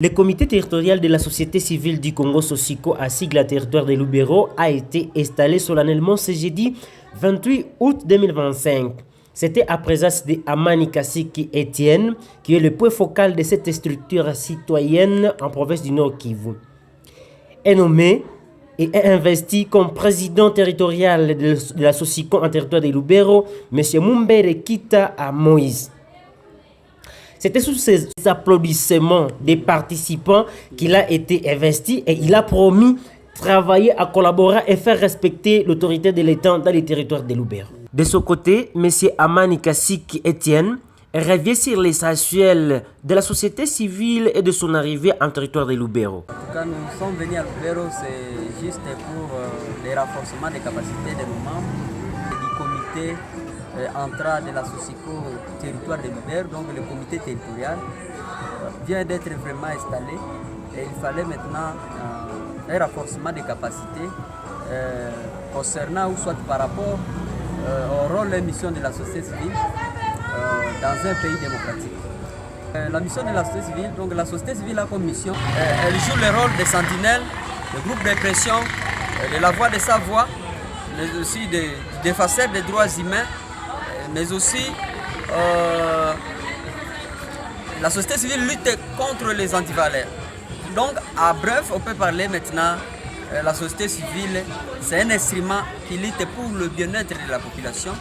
Le comité territorial de la société civile du Congo Sosiko à sigle territoire de Lubero a été installé solennellement ce jeudi 28 août 2025. C'était à présence de Amani Kasiki Etienne, qui est le point focal de cette structure citoyenne en province du Nord Kivu. Est nommé et est investi comme président territorial de la Sosiko en territoire de Lubero, M. Mumbere Kita à Moïse. C'était sous ces applaudissements des participants qu'il a été investi et il a promis travailler à collaborer et faire respecter l'autorité de l'État dans les territoires de Lubero. De son côté, M. Amani Kasiki Etienne revient sur l'essentiel de la société civile et de son arrivée en territoire de Lubero. Quand nous sommes venus à Lubero, c'est juste pour le renforcement des capacités de nos membres et du comité entrant de la Sosiko territoire de Lubero, donc le comité territorial vient d'être vraiment installé et il fallait maintenant un renforcement des capacités concernant ou soit par rapport au rôle et mission de la société civile dans un pays démocratique. La mission de la société civile, donc la société civile a comme mission, elle joue le rôle de sentinelle, de groupe de pression, de la voix de sa voix, mais aussi des défenseurs des droits humains, mais aussi la société civile lutte contre les antivaleurs. Donc, à bref, on peut parler maintenant, la société civile, c'est un instrument qui lutte pour le bien-être de la population,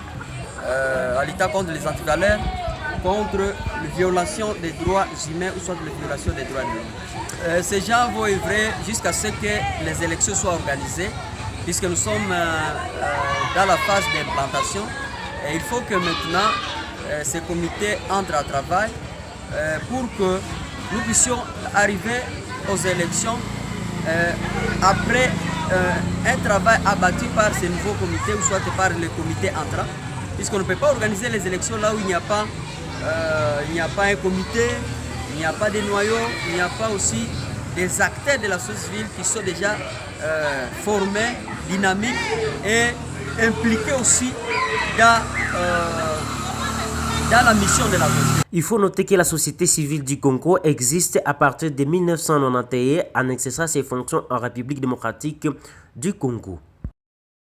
en luttant contre les antivaleurs, contre les violations des droits humains ou soit les violations des droits de l'homme. Ces gens vont œuvrer jusqu'à ce que les élections soient organisées, puisque nous sommes dans la phase d'implantation. Et il faut que maintenant ces comités entrent à travail pour que nous puissions arriver aux élections après un travail abattu par ces nouveaux comités ou soit par les comités entrants, puisqu'on ne peut pas organiser les élections là où il n'y a pas un comité, il n'y a pas de noyaux, il n'y a pas aussi des acteurs de la société civile qui sont déjà formés, dynamiques et impliqués aussi dans la mission de la société. Il faut noter que la société civile du Congo existe à partir de 1991 en exerçant ses fonctions en République démocratique du Congo.